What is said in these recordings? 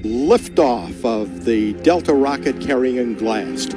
liftoff of the Delta rocket carrying GLAST.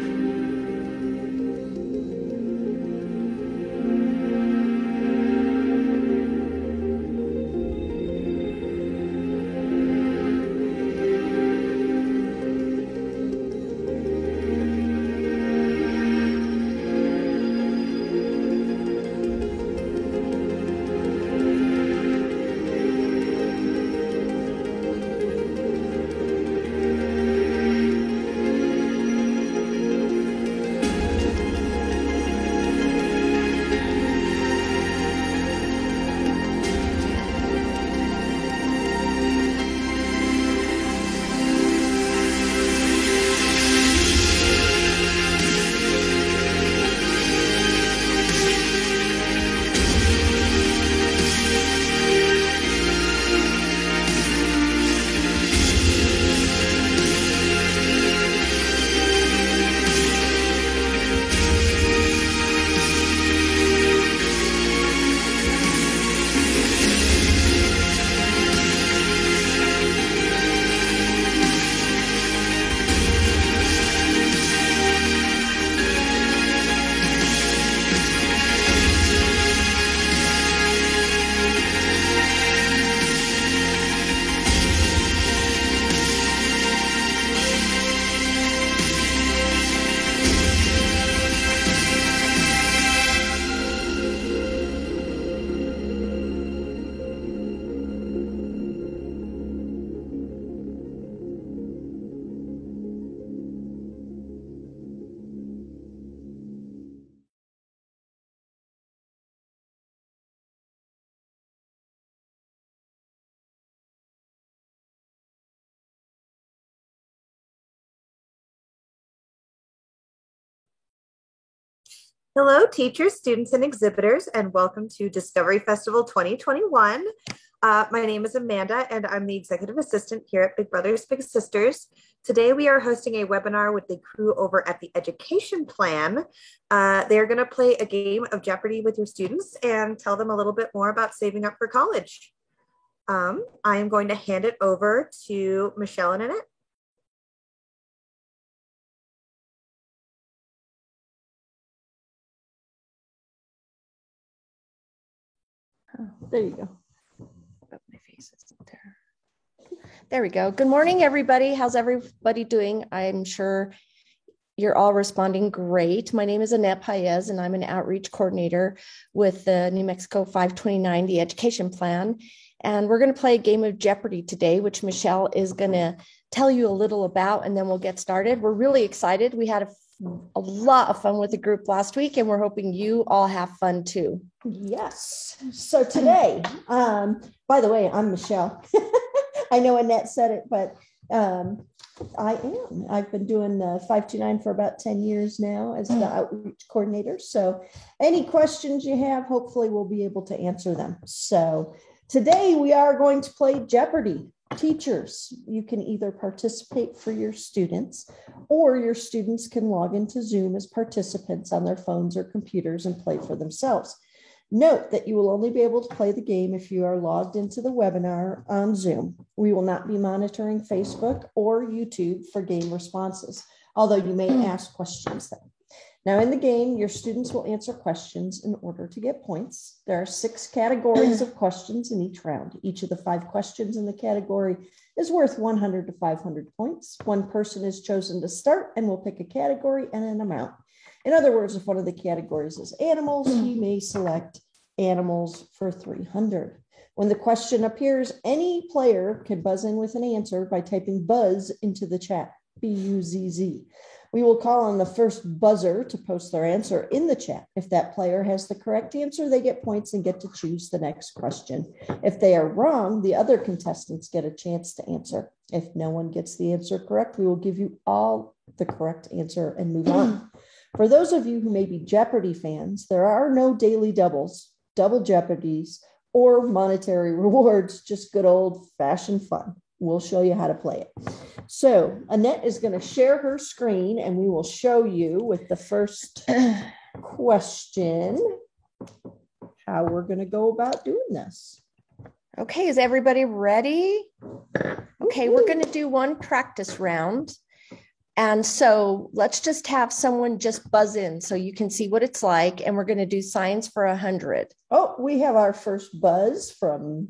Hello, teachers, students, and exhibitors, and welcome to Discovery Festival 2021. My name is Amanda, and I'm the executive assistant here at Big Brothers Big Sisters. Today, we are hosting a webinar with the crew over at the Education Plan. They're going to play a game of Jeopardy with your students and tell them a little bit more about saving up for college. I am going to hand it over to Michelle and Annette. Oh, there you go. Oh, my face isn't there. There we go. Good morning, everybody. How's everybody doing? I'm sure you're all responding great. My name is Annette Paez, and I'm an outreach coordinator with the New Mexico 529, the Education Plan. And we're going to play a game of Jeopardy today, which Michelle is going to tell you a little about, and then we'll get started. We're really excited. We had a lot of fun with the group last week, and we're hoping you all have fun too. Yes. So today, by the way, I'm Michelle. I know Annette said it, but I am. I've been doing 529 for about 10 years now as the outreach coordinator. So any questions you have, hopefully we'll be able to answer them. So today we are going to play Jeopardy. Teachers, you can either participate for your students, or your students can log into Zoom as participants on their phones or computers and play for themselves. Note that you will only be able to play the game if you are logged into the webinar on Zoom. We will not be monitoring Facebook or YouTube for game responses, although you may ask questions then. Now in the game, your students will answer questions in order to get points. There are 6 categories of questions in each round. Each of the 5 questions in the category is worth 100 to 500 points. One person is chosen to start and will pick a category and an amount. In other words, if one of the categories is animals, he may select animals for 300. When the question appears, any player can buzz in with an answer by typing buzz into the chat, B-U-Z-Z. We will call on the first buzzer to post their answer in the chat. If that player has the correct answer, they get points and get to choose the next question. If they are wrong, the other contestants get a chance to answer. If no one gets the answer correct, we will give you all the correct answer and move on. For those of you who may be Jeopardy fans, there are no daily doubles, double Jeopardies, or monetary rewards, just good old-fashioned fun. We'll show you how to play it. So Annette is going to share her screen, and we will show you with the first question how we're going to go about doing this. Okay, is everybody ready? Okay, we're going to do one practice round. And so let's just have someone just buzz in so you can see what it's like. And we're going to do science for 100. Oh, we have our first buzz from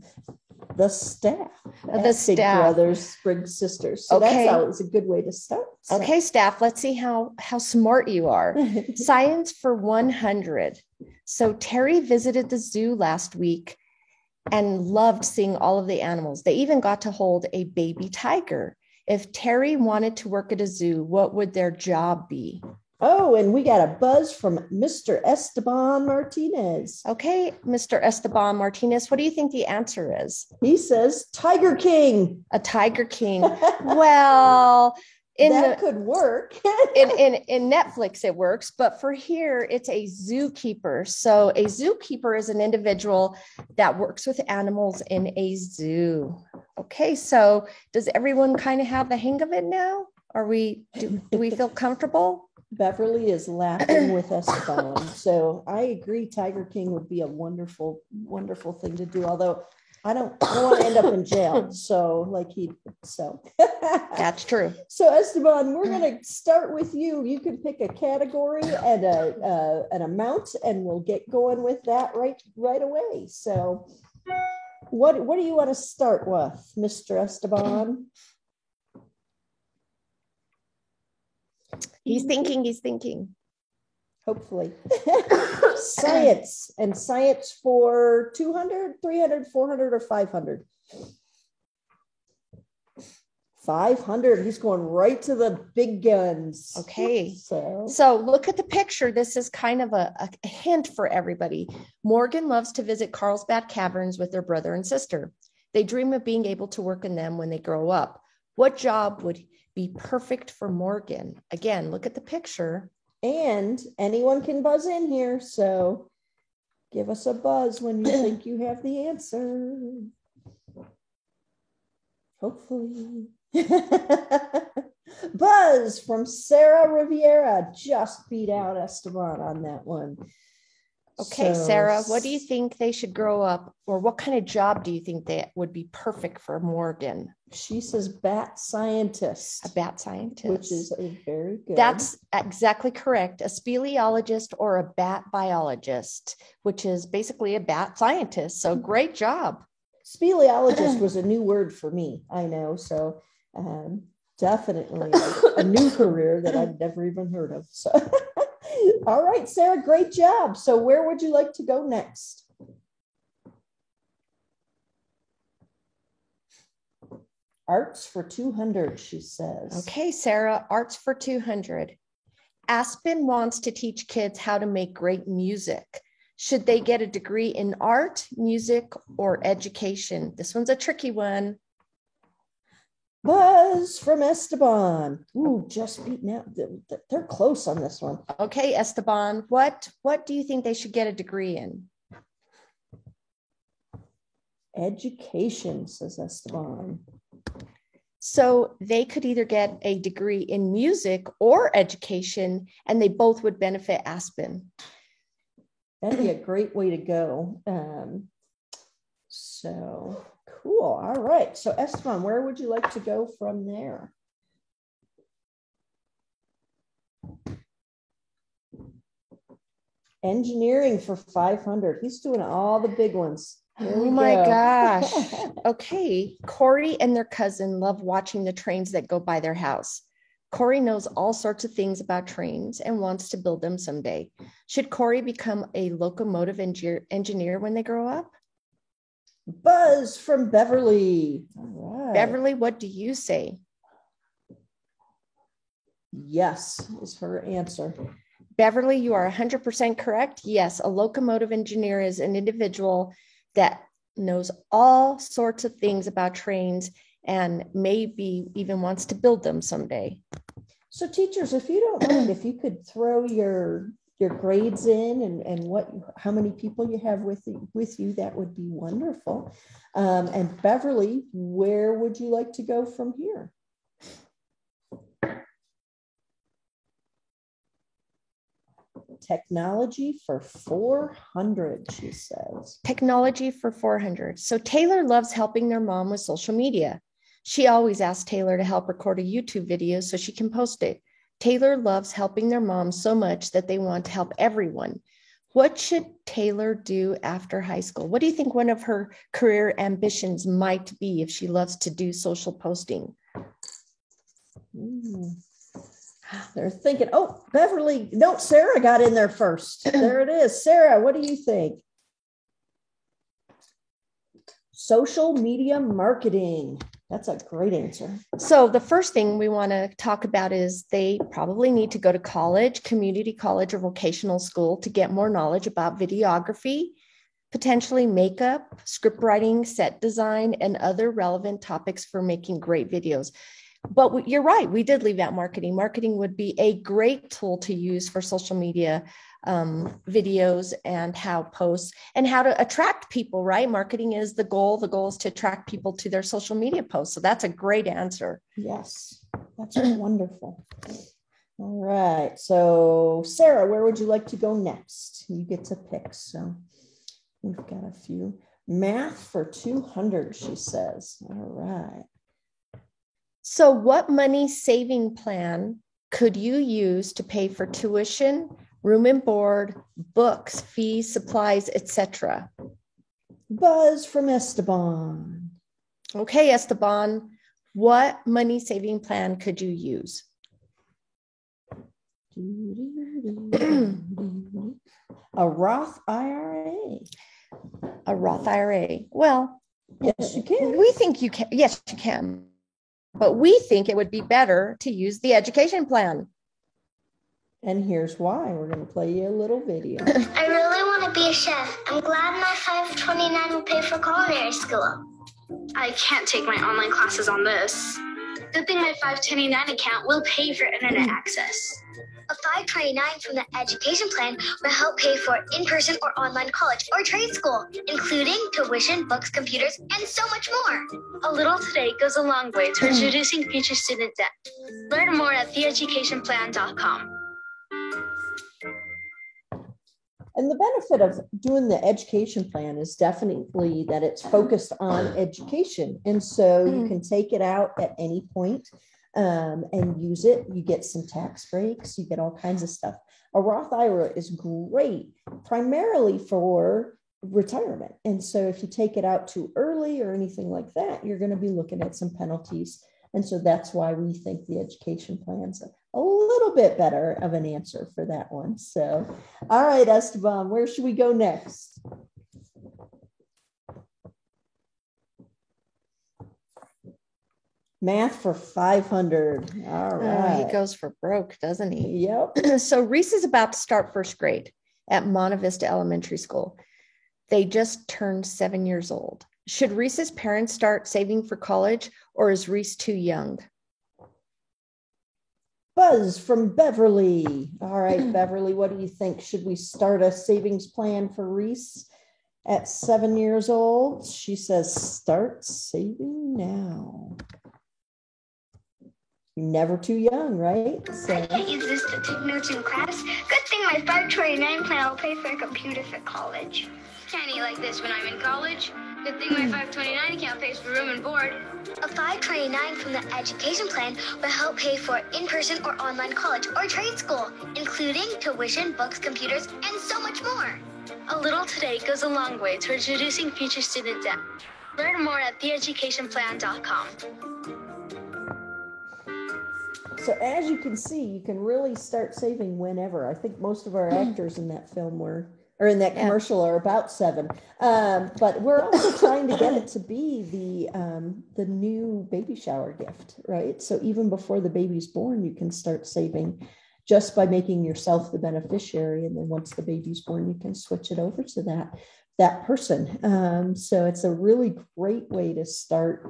the staff. The Big staff. Brothers, Big Sisters. So Okay. that's always a good way to start. So. Okay, staff, let's see how smart you are. Science for 100. So Terry visited the zoo last week and loved seeing all of the animals. They even got to hold a baby tiger. If Terry wanted to work at a zoo, what would their job be? Oh, and we got a buzz from Mr. Esteban Martinez. Okay, Mr. Esteban Martinez, what do you think the answer is? He says Tiger King. A Tiger King. Well, that could work. in Netflix, it works, but for here, it's a zookeeper. So a zookeeper is an individual that works with animals in a zoo. Okay, so does everyone kind of have the hang of it now? Do we feel comfortable? Beverly is laughing with Esteban. So I agree, Tiger King would be a wonderful, wonderful thing to do. Although I don't want to end up in jail. So That's true. So Esteban, we're going to start with you. You can pick a category and an amount, and we'll get going with that right away. So what do you want to start with, Mr. Esteban? He's thinking. Hopefully. Science for 200, 300, 400, or 500? 500. He's going right to the big guns. Okay. So look at the picture. This is kind of a hint for everybody. Morgan loves to visit Carlsbad Caverns with their brother and sister. They dream of being able to work in them when they grow up. What job would be perfect for Morgan? Again, look at the picture. And anyone can buzz in here. So give us a buzz when you think you have the answer. Hopefully. Buzz from Sarah Riviera just beat out Esteban on that one. Okay, so, Sarah, what do you think they should grow up, or what kind of job do you think that would be perfect for Morgan? She says bat scientist. A bat scientist. Which is very good. That's exactly correct. A speleologist or a bat biologist, which is basically a bat scientist. So great job. Speleologist was a new word for me, I know. So definitely a new career that I've never even heard of. So, all right, Sarah, great job. So where would you like to go next? Arts for 200, she says. Okay, Sarah, arts for 200. Aspen wants to teach kids how to make great music. Should they get a degree in art, music, or education? This one's a tricky one. Buzz from Esteban. Ooh, just beaten out. They're close on this one. Okay, Esteban, what do you think they should get a degree in? Education, says Esteban. So they could either get a degree in music or education, and they both would benefit Aspen. That'd be a great way to go. So cool. All right. So Esteban, where would you like to go from there? Engineering for 500. He's doing all the big ones. Oh my gosh. Okay. Corey and their cousin love watching the trains that go by their house. Corey knows all sorts of things about trains and wants to build them someday. Should Corey become a locomotive engineer when they grow up? Buzz from Beverly. All right. Beverly, what do you say? Yes, is her answer. Beverly, you are 100% correct. Yes, a locomotive engineer is an individual that knows all sorts of things about trains and maybe even wants to build them someday. So teachers, if you don't mind, if you could throw your grades in and how many people you have with you, that would be wonderful. And Beverly, where would you like to go from here? technology for 400, she says. Technology for 400. So Taylor loves helping their mom with social media. She always asks Taylor to help record a YouTube video so she can post it. Taylor loves helping their mom so much that they want to help everyone. What should Taylor do after high school? What do you think one of her career ambitions might be if she loves to do social posting? They're thinking, oh, Beverly, no, Sarah got in there first. There it is. Sarah, what do you think? Social media marketing. That's a great answer. So the first thing we want to talk about is they probably need to go to college, community college, or vocational school to get more knowledge about videography, potentially makeup, script writing, set design, and other relevant topics for making great videos. But you're right, we did leave out marketing. Marketing would be a great tool to use for social media videos and how posts and how to attract people, right? Marketing is the goal. The goal is to attract people to their social media posts. So that's a great answer. Yes, that's wonderful. All right. So Sarah, where would you like to go next? You get to pick. So we've got a few. Math for 200, she says. All right. So what money saving plan could you use to pay for tuition, room and board, books, fees, supplies, etc.? Buzz from Esteban. Okay, Esteban, what money saving plan could you use? A Roth IRA. A Roth IRA. Well, yes, you can. We think you can. Yes, you can. But we think it would be better to use the education plan. And here's why. We're going to play you a little video. I really want to be a chef. I'm glad my 529 will pay for culinary school. I can't take my online classes on this. Good thing my 529 account will pay for internet access. A 529 from the education plan will help pay for in-person or online college or trade school, including tuition, books, computers, and so much more. A little today goes a long way towards reducing future student debt. Learn more at theeducationplan.com. And the benefit of doing the education plan is definitely that it's focused on education. And so you can take it out at any point and use it. You get some tax breaks, you get all kinds of stuff. A Roth IRA is great, primarily for retirement. And so if you take it out too early or anything like that, you're going to be looking at some penalties. And so that's why we think the education plan's a little bit better of an answer for that one. So, all right, Esteban, where should we go next? Math for 500. All right. He goes for broke, doesn't he? Yep. So Reese is about to start first grade at Monte Vista Elementary School. They just turned 7 years old. Should Reese's parents start saving for college, or is Reese too young? Buzz from Beverly. All right, Beverly, what do you think? Should we start a savings plan for Reese at 7 years old? She says, start saving now. You're never too young, right? So. I can't use this to take notes in class. Good thing my 529 plan will pay for a computer for college. Can't eat like this when I'm in college. Good thing my 529 account pays for room and board. A 529 from the education plan will help pay for in-person or online college or trade school, including tuition, books, computers, and so much more. A little today goes a long way towards reducing future student debt. Learn more at theeducationplan.com. So as you can see, you can really start saving whenever. I think most of our actors in that film were, or in that commercial, are about 7. But we're also trying to get it to be the new baby shower gift, right? So even before the baby's born, you can start saving just by making yourself the beneficiary. And then once the baby's born, you can switch it over to that person. So it's a really great way to start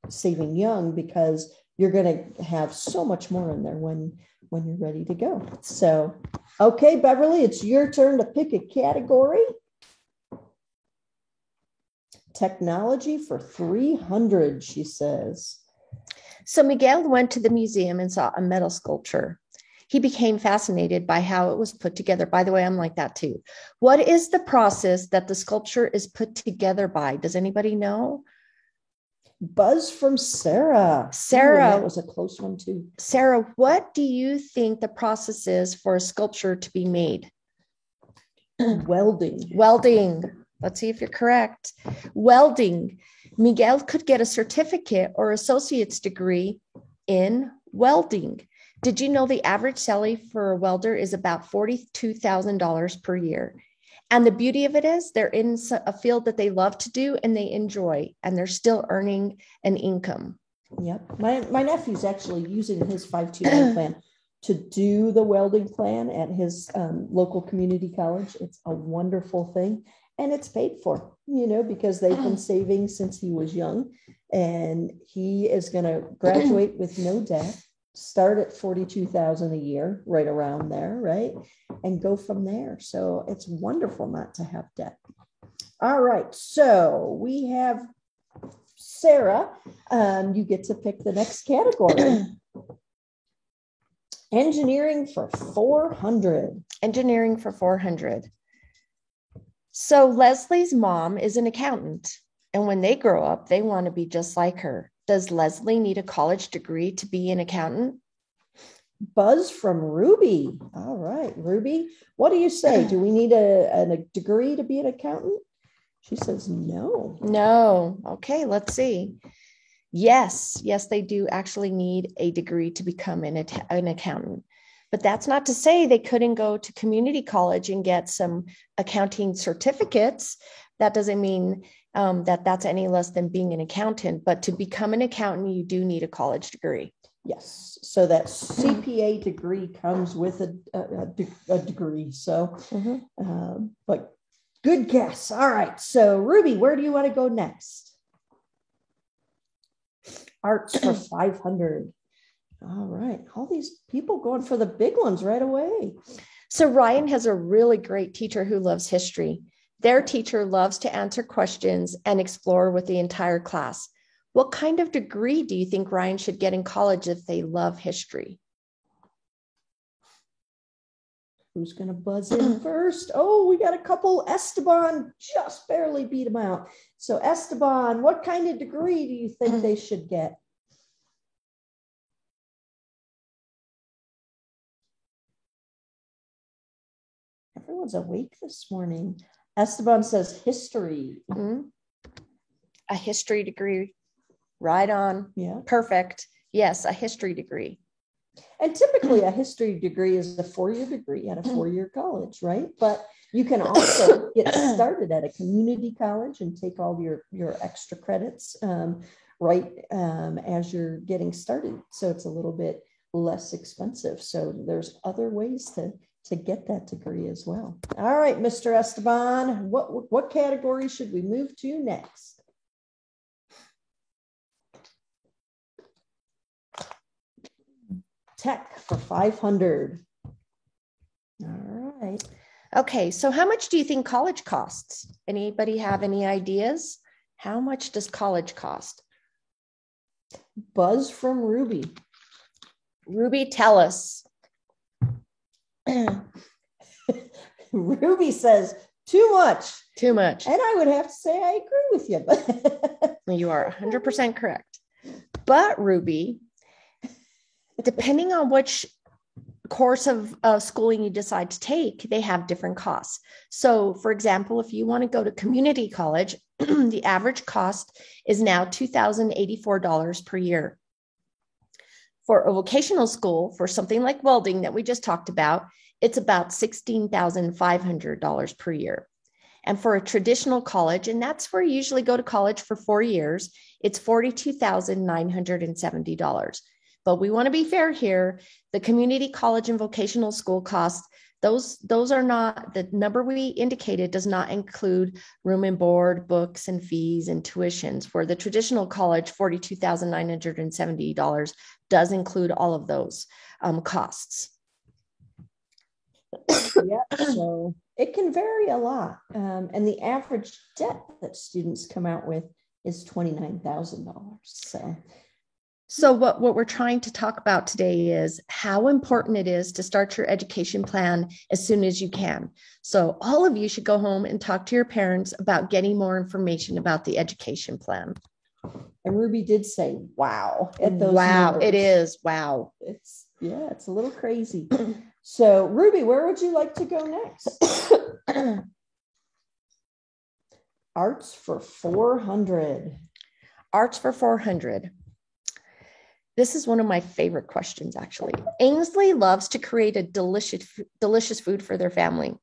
saving young, because you're going to have so much more in there when you're ready to go. So, okay, Beverly, it's your turn to pick a category. Technology for 300, she says. So Miguel went to the museum and saw a metal sculpture. He became fascinated by how it was put together. By the way, I'm like that too. What is the process that the sculpture is put together by? Does anybody know? Buzz from Sarah. Sarah. Ooh, that was a close one too. Sarah, what do you think the process is for a sculpture to be made? Welding. Welding. Let's see if you're correct. Welding. Miguel could get a certificate or associate's degree in welding. Did you know the average salary for a welder is about $42,000 per year? And the beauty of it is they're in a field that they love to do and they enjoy, and they're still earning an income. Yep. My nephew's actually using his 529 plan to do the welding plan at his local community college. It's a wonderful thing. And it's paid for, because they've been saving since he was young. And he is going to graduate with no debt, start at $42,000 a year, right around there, right? And go from there. So it's wonderful not to have debt. All right. So we have Sarah. You get to pick the next category. Engineering for 400. Engineering for 400. So Leslie's mom is an accountant, and when they grow up, they want to be just like her. Does Leslie need a college degree to be an accountant? Buzz from Ruby. All right, Ruby, what do you say? Do we need a degree to be an accountant? She says no. No. Okay, let's see. Yes, they do actually need a degree to become an accountant. But that's not to say they couldn't go to community college and get some accounting certificates. That doesn't mean that that's any less than being an accountant. But to become an accountant, you do need a college degree. Yes. So that CPA degree comes with a degree. So, but good guess. All right. So Ruby, where do you want to go next? Arts for 500. All right. All these people going for the big ones right away. So Ryan has a really great teacher who loves history. Their teacher loves to answer questions and explore with the entire class. What kind of degree do you think Ryan should get in college if they love history? Who's going to buzz in first? Oh, we got a couple. Esteban just barely beat him out. So Esteban, what kind of degree do you think they should get? Everyone's awake this morning. Esteban says history. A history degree. Right on. Yeah. Perfect. Yes, a history degree. And typically a history degree is a 4-year degree at a 4-year college, right? But you can also get started at a community college and take all your extra credits as you're getting started. So it's a little bit less expensive. So there's other ways to get that degree as well. All right, Mr. Esteban, what category should we move to next? Tech for 500. All right. Okay, so how much do you think college costs? Anybody have any ideas? How much does college cost? Buzz from Ruby. Ruby, tell us. Ruby says too much. Too much. And I would have to say I agree with you. But you are 100% correct. But Ruby, depending on which course of schooling you decide to take, they have different costs. So for example, if you want to go to community college, the average cost is now $2,084 per year. For a vocational school, for something like welding that we just talked about, it's about $16,500 per year. And for a traditional college, and that's where you usually go to college for 4 years, it's $42,970. But we want to be fair here. The community college and vocational school costs, those are not, the number we indicated does not include room and board, books and fees and tuitions. For the traditional college, $42,970 does include all of those costs. Yeah, so it can vary a lot. And the average debt that students come out with is $29,000. So So what we're trying to talk about today is how important it is to start your education plan as soon as you can. So all of you should go home and talk to your parents about getting more information about the education plan. And Ruby did say, wow, at those Wow, numbers. it is. Wow. It's a little crazy. So Ruby, where would you like to go next? Arts for 400. Arts for 400. This is one of my favorite questions, actually. Ainsley loves to create a delicious food for their family.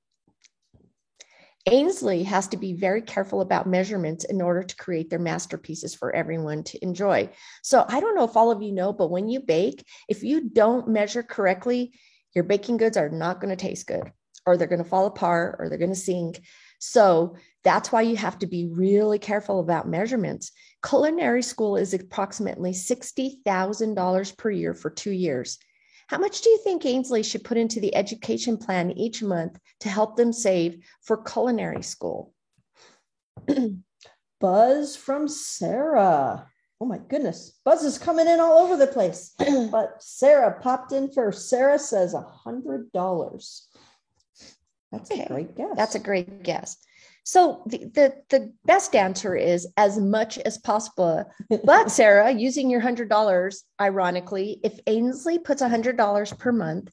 Ainsley has to be very careful about measurements in order to create their masterpieces for everyone to enjoy. So I don't know if all of you know, but when you bake, if you don't measure correctly, your baking goods are not going to taste good, or they're going to fall apart, or they're going to sink. So that's why you have to be really careful about measurements. Culinary school is approximately $60,000 per year for 2 years. How much do you think Ainsley should put into the education plan each month to help them save for culinary school? Buzz from Sarah. Oh my goodness. Buzz is coming in all over the place. But Sarah popped in first. Sarah says $100. That's a great guess. That's a great guess. So the best answer is as much as possible. But Sarah, using your $100, ironically, if Ainsley puts $100 per month,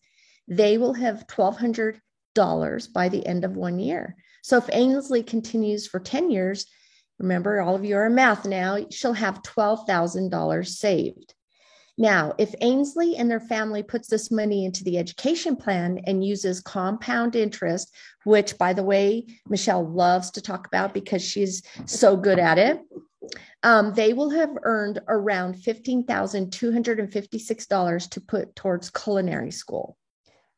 they will have $1,200 by the end of 1 year. So if Ainsley continues for 10 years, remember, all of you are in math now, she'll have $12,000 saved. Now, if Ainsley and their family puts this money into the education plan and uses compound interest, which, by the way, Michelle loves to talk about because she's so good at it, they will have earned around $15,256 to put towards culinary school.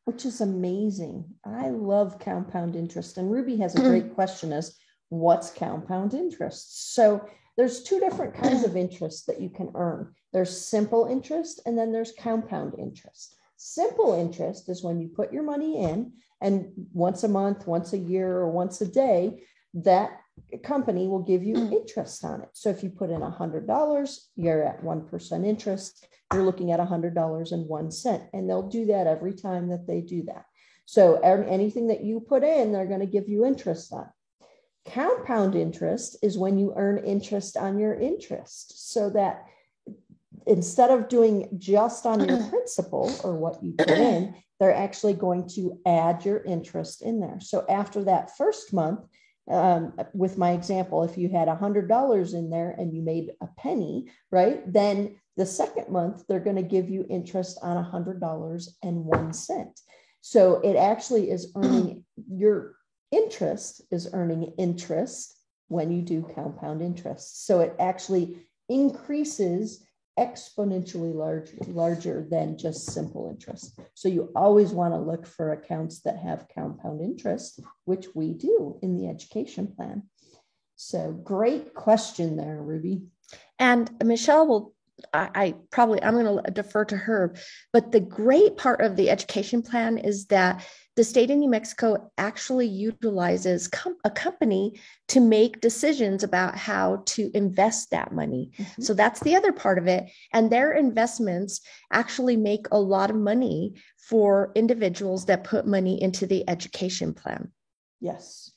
Which is amazing. I love compound interest. And Ruby has a great question as what's compound interest? So there's two different kinds of interest that you can earn. There's simple interest and then there's compound interest. Simple interest is when you put your money in and once a month, once a year, or once a day, that company will give you interest on it. So if you put in $100, you're at 1% interest. You're looking at $100.01, and they'll do that every time that they do that. So anything that you put in, they're going to give you interest on. Compound interest is when you earn interest on your interest, so that instead of doing just on your principal or what you put in, they're actually going to add your interest in there. So after that first month, with my example, if you had $100 in there and you made a penny, right? Then the second month, they're going to give you interest on $100.01. So it actually is earning your interest is earning interest when you do compound interest. So it actually increases exponentially larger than just simple interest. So you always want to look for accounts that have compound interest, which we do in the education plan. So great question there, Ruby. And Michelle will, I'm going to defer to her, but the great part of the education plan is that the state of New Mexico actually utilizes a company to make decisions about how to invest that money. Mm-hmm. So that's the other part of it. And their investments actually make a lot of money for individuals that put money into the education plan. Yes.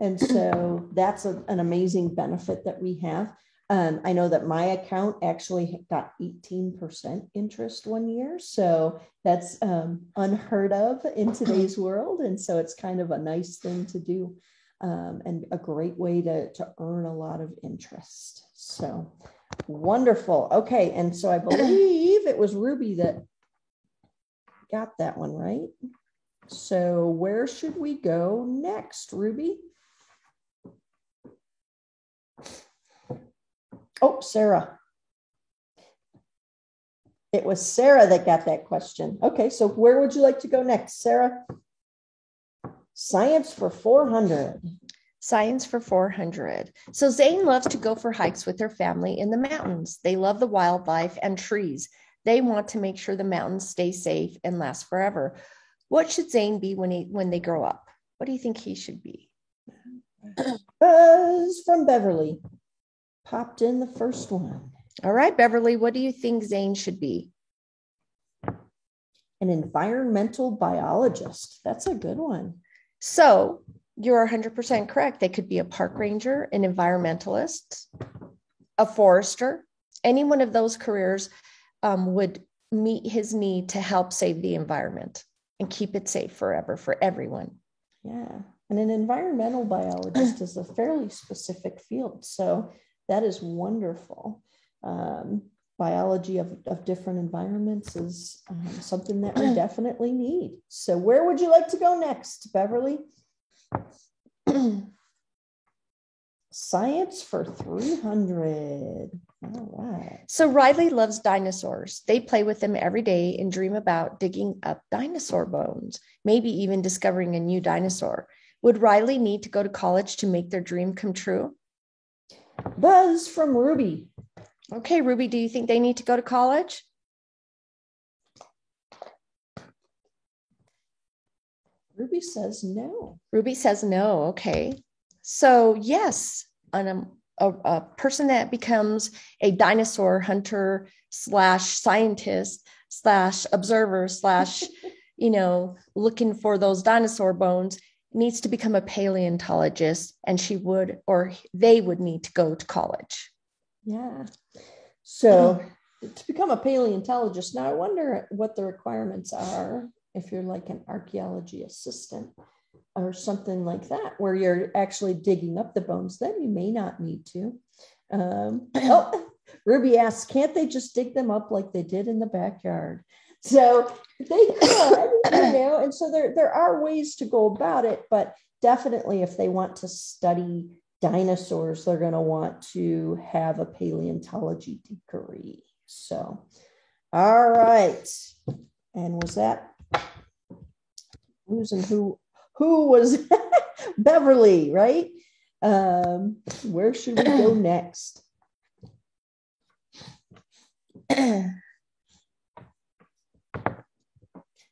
And so that's an amazing benefit that we have. I know that my account actually got 18% interest 1 year. So that's unheard of in today's world. And so it's kind of a nice thing to do and a great way to earn a lot of interest. So wonderful. Okay. And so I believe it was Ruby that got that one right. So where should we go next, Ruby? Oh, Sarah. It was Sarah that got that question. Okay, so where would you like to go next, Sarah? Science for 400. Science for 400. So Zane loves to go for hikes with her family in the mountains. They love the wildlife and trees. They want to make sure the mountains stay safe and last forever. What should Zane be when they grow up? What do you think he should be? Buzz from Beverly popped in the first one. All right, Beverly, what do you think Zane should be? An environmental biologist. That's a good one. So you're 100% correct. They could be a park ranger, an environmentalist, a forester. Any one of those careers would meet his need to help save the environment and keep it safe forever for everyone. Yeah. And an environmental biologist is a fairly specific field. So that is wonderful. Biology of different environments is something that we definitely need. So where would you like to go next, Beverly? Science for 300. All right. So Riley loves dinosaurs. They play with them every day and dream about digging up dinosaur bones, maybe even discovering a new dinosaur. Would Riley need to go to college to make their dream come true? Buzz from Ruby. Okay, Ruby, do you think they need to go to college? Ruby says no. Ruby says no. Okay. So yes, a person that becomes a dinosaur hunter / scientist / observer / looking for those dinosaur bones needs to become a paleontologist, and they would need to go to college. Yeah. So to become a paleontologist, now I wonder what the requirements are if you're like an archaeology assistant or something like that, where you're actually digging up the bones. Then you may not need to. Ruby asks, can't they just dig them up like they did in the backyard? So they could, and so there are ways to go about it, but definitely if they want to study dinosaurs, they're going to want to have a paleontology degree. So, all right. And was that who was Beverly, right? Where should we go next?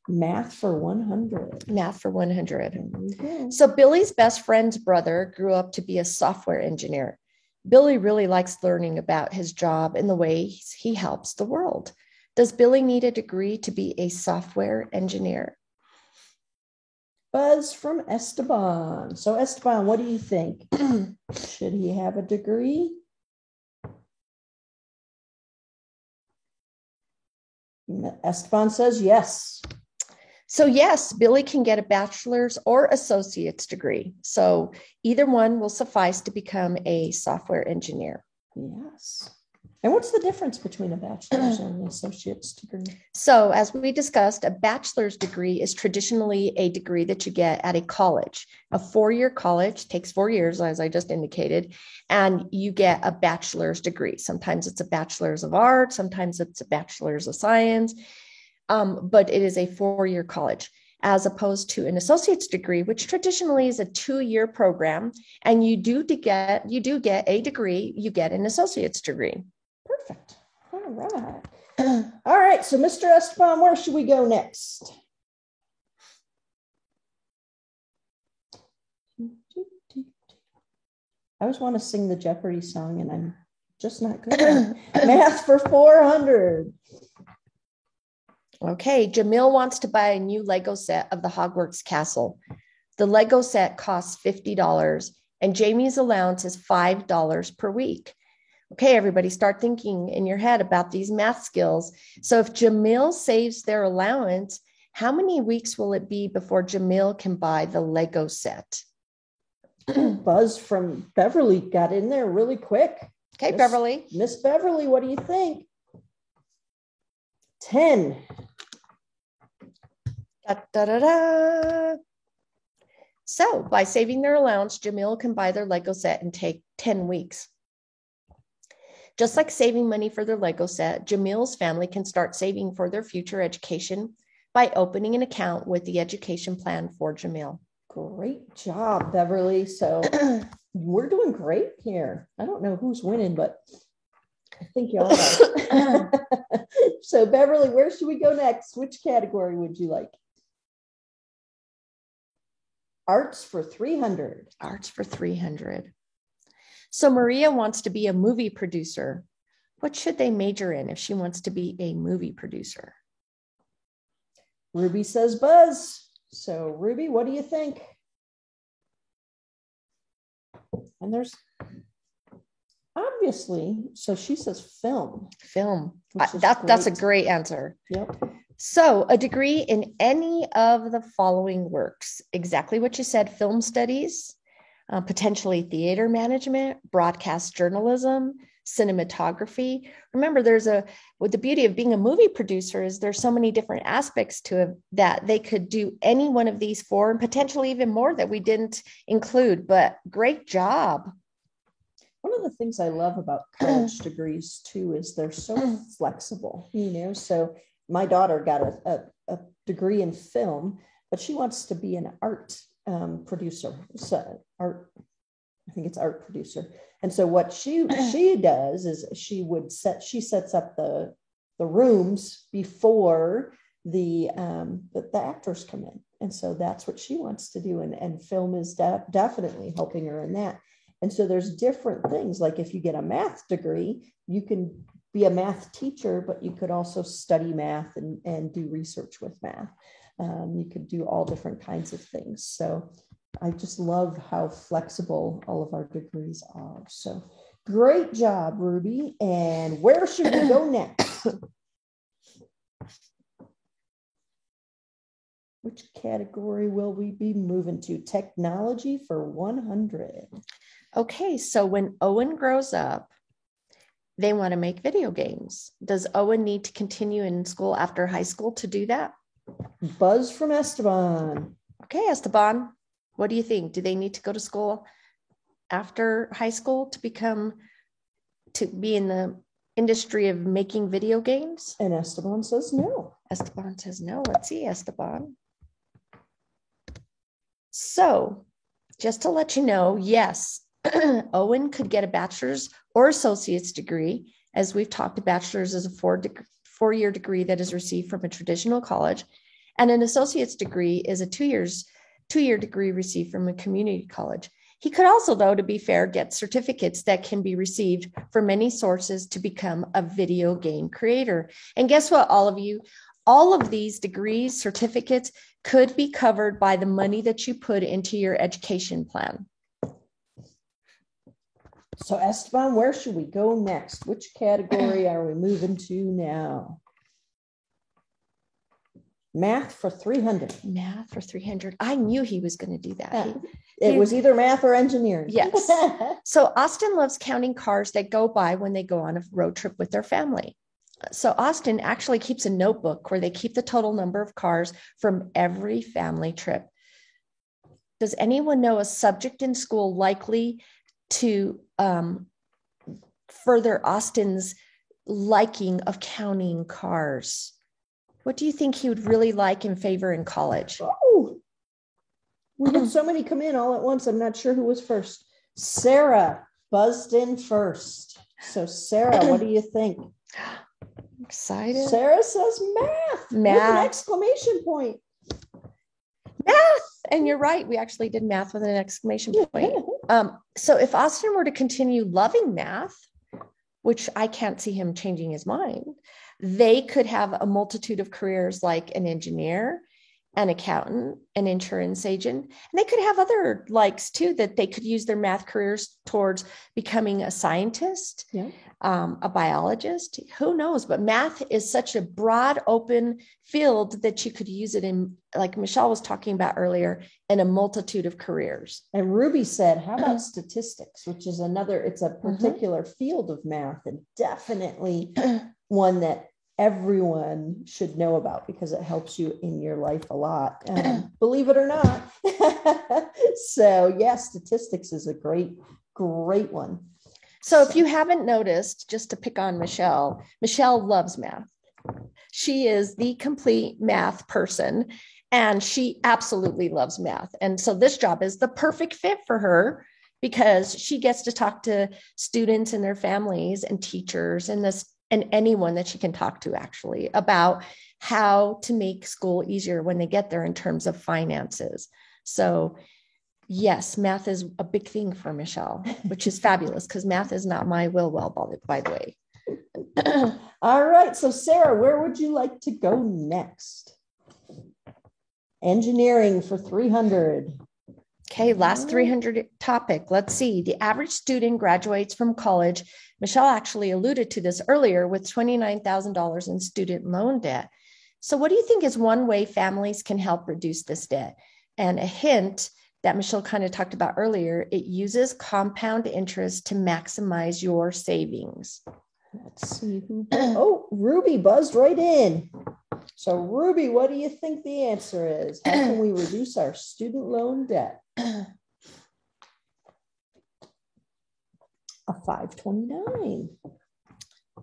Math for 100. Math for 100. So Billy's best friend's brother grew up to be a software engineer. Billy really likes learning about his job and the ways he helps the world. Does Billy need a degree to be a software engineer? Buzz from Esteban. So Esteban, what do you think? Should he have a degree? Esteban says yes. So yes, Billy can get a bachelor's or associate's degree. So either one will suffice to become a software engineer. Yes. And what's the difference between a bachelor's and an associate's degree? So as we discussed, a bachelor's degree is traditionally a degree that you get at a college. A 4-year college takes 4 years, as I just indicated, and you get a bachelor's degree. Sometimes it's a bachelor's of art, sometimes it's a bachelor's of science, but it is a 4-year college, as opposed to an associate's degree, which traditionally is a 2-year program. And you do get a degree, you get an associate's degree. Perfect. All right. All right. So, Mr. Esteban, where should we go next? I always want to sing the Jeopardy song, and I'm just not good at it. Math for 400. Okay. Jamil wants to buy a new Lego set of the Hogwarts castle. The Lego set costs $50, and Jamie's allowance is $5 per week. Okay, everybody, start thinking in your head about these math skills. So if Jamil saves their allowance, how many weeks will it be before Jamil can buy the Lego set? Buzz from Beverly got in there really quick. Okay, Beverly. Miss Beverly, what do you think? 10. Da, da, da, da. So by saving their allowance, Jamil can buy their Lego set and take 10 weeks. Just like saving money for their Lego set, Jamil's family can start saving for their future education by opening an account with the education plan for Jamil. Great job, Beverly. So we're doing great here. I don't know who's winning, but I think y'all are. So Beverly, where should we go next? Which category would you like? Arts for 300. Arts for 300. So Maria wants to be a movie producer. What should they major in if she wants to be a movie producer? Ruby says buzz. So Ruby, what do you think? And there's obviously, so she says film. Film. Which is That's a great. great answer. Yep. So a degree in any of the following works, exactly what you said: film studies, potentially theater management, broadcast journalism, cinematography. Remember, the beauty of being a movie producer is there's so many different aspects to it that they could do any one of these four, and potentially even more that we didn't include, but great job. One of the things I love about college degrees too is they're so flexible, so my daughter got a degree in film, but she wants to be an art producer. So I think it's art producer. And so what she does is she sets up the rooms before the actors come in. And so that's what she wants to do. And film is definitely helping her in that. And so there's different things. Like if you get a math degree, you can be a math teacher, but you could also study math and do research with math. You could do all different kinds of things. So I just love how flexible all of our degrees are. So great job, Ruby. And where should we go next? Which category will we be moving to? Technology for 100. Okay, so when Owen grows up, they want to make video games. Does Owen need to continue in school after high school to do that? Buzz from Esteban. Okay, Esteban, what do you think? Do they need to go to school after high school to be in the industry of making video games? And Esteban says no. Esteban says no. Let's see, Esteban. So just to let you know, yes, Owen could get a bachelor's or associate's degree. As we've talked, a bachelor's is a four-year degree that is received from a traditional college, and an associate's degree is a two-year degree received from a community college. He could also, though, to be fair, get certificates that can be received from many sources to become a video game creator. And guess what, all of you? All of these degrees, certificates could be covered by the money that you put into your education plan. So Esteban, where should we go next? Which category are we moving to now? Math for 300. Math for 300. I knew he was going to do that. It was either math or engineering. Yes. So Austin loves counting cars that go by when they go on a road trip with their family. So Austin actually keeps a notebook where they keep the total number of cars from every family trip. Does anyone know a subject in school likely to further Austin's liking of counting cars? What do you think he would really like and favor in college? Oh, we had so many come in all at once. I'm not sure who was first. Sarah buzzed in first. So Sarah, what do you think? Excited. Sarah says math. With an exclamation point. Math. And you're right. We actually did math with an exclamation point. So if Austin were to continue loving math, which I can't see him changing his mind, they could have a multitude of careers like an engineer, an accountant, an insurance agent. And they could have other likes too, that they could use their math careers towards becoming a scientist, a biologist, who knows? But math is such a broad, open field that you could use it in, like Michelle was talking about earlier, in a multitude of careers. And Ruby said, how about statistics, which is it's a particular field of math, and definitely one that everyone should know about because it helps you in your life a lot, believe it or not. So yes, statistics is a great one. So if you haven't noticed, just to pick on Michelle loves math. She is the complete math person, and she absolutely loves math. And so this job is the perfect fit for her because she gets to talk to students and their families and teachers and anyone that she can talk to actually about how to make school easier when they get there in terms of finances. So yes, math is a big thing for Michelle, which is fabulous because math is not my will, by the way. All right. So Sarah, where would you like to go next? Engineering for 300. Okay, last 300 topic. Let's see. The average student graduates from college. Michelle actually alluded to this earlier with $29,000 in student loan debt. So what do you think is one way families can help reduce this debt? And a hint that Michelle kind of talked about earlier, it uses compound interest to maximize your savings. Let's see who. Oh, Ruby buzzed right in. So Ruby, what do you think the answer is? How can we reduce our student loan debt? A 529.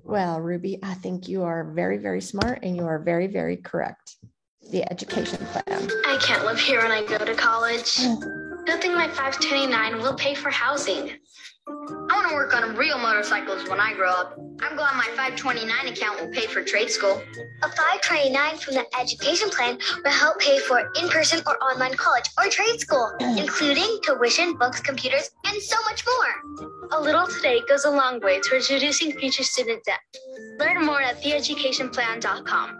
Well, Ruby, I think you are very, very smart and you are very, very correct. The education plan. I can't live here when I go to college. Good thing my 529 will pay for housing. I want to work on real motorcycles when I grow up. I'm glad my 529 account will pay for trade school. A 529 from the education plan will help pay for in-person or online college or trade school, including tuition, books, computers, and so much more. A little today goes a long way towards reducing future student debt. Learn more at theeducationplan.com.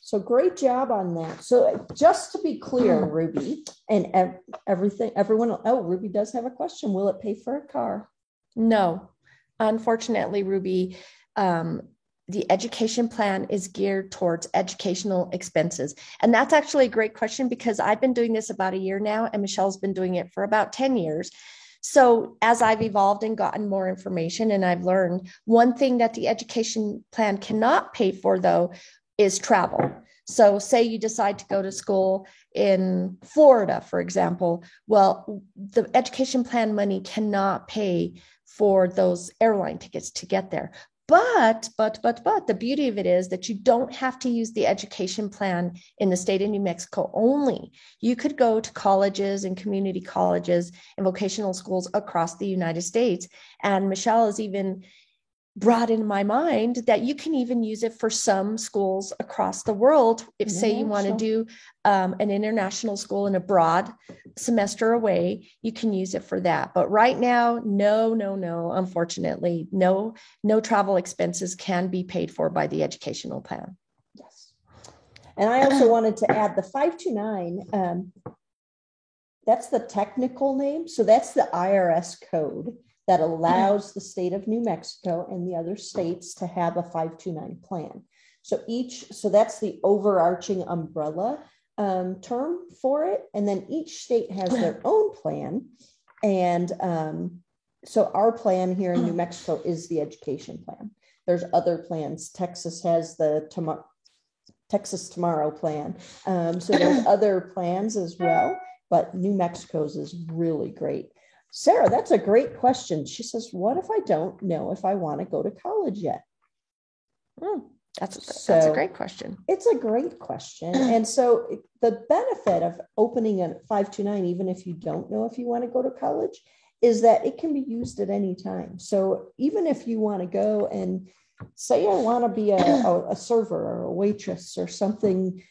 So great job on that. So just to be clear, Ruby, and everyone, oh, Ruby does have a question. Will it pay for a car? No, unfortunately, Ruby, the education plan is geared towards educational expenses. And that's actually a great question because I've been doing this about a year now and Michelle's been doing it for about 10 years. So as I've evolved and gotten more information and I've learned, one thing that the education plan cannot pay for though is travel. So say you decide to go to school in Florida, for example, well, the education plan money cannot pay for those airline tickets to get there. But the beauty of it is that you don't have to use the education plan in the state of New Mexico only. You could go to colleges and community colleges and vocational schools across the United States. And Michelle has even brought in my mind that you can even use it for some schools across the world. If say you want to do an international school and abroad semester away, you can use it for that. But right now, no, unfortunately, no travel expenses can be paid for by the educational plan. Yes. And I also wanted to add the 529, that's the technical name. So that's the IRS code that allows the state of New Mexico and the other states to have a 529 plan. So that's the overarching umbrella term for it. And then each state has their own plan. And so our plan here in New Mexico is the education plan. There's other plans. Texas has the Texas Tomorrow plan. So there's other plans as well, but New Mexico's is really great. Sarah, that's a great question. She says, what if I don't know if I want to go to college yet? That's a great question. It's a great question. And so the benefit of opening a 529, even if you don't know if you want to go to college, is that it can be used at any time. So even if you want to go and say, I want to be a server or a waitress or something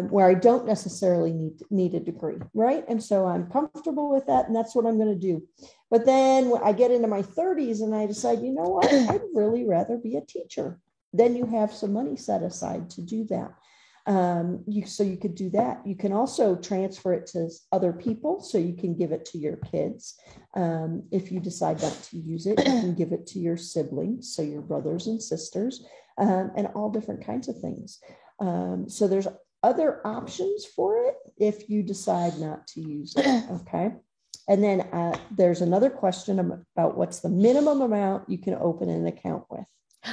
where I don't necessarily need a degree, right? And so I'm comfortable with that, and that's what I'm going to do. But then when I get into my 30s and I decide, you know what, I'd really rather be a teacher. Then you have some money set aside to do that. So you could do that. You can also transfer it to other people, so you can give it to your kids. If you decide not to use it, you can give it to your siblings, so your brothers and sisters, and all different kinds of things. So there's other options for it if you decide not to use it. Okay. And then there's another question about what's the minimum amount you can open an account with.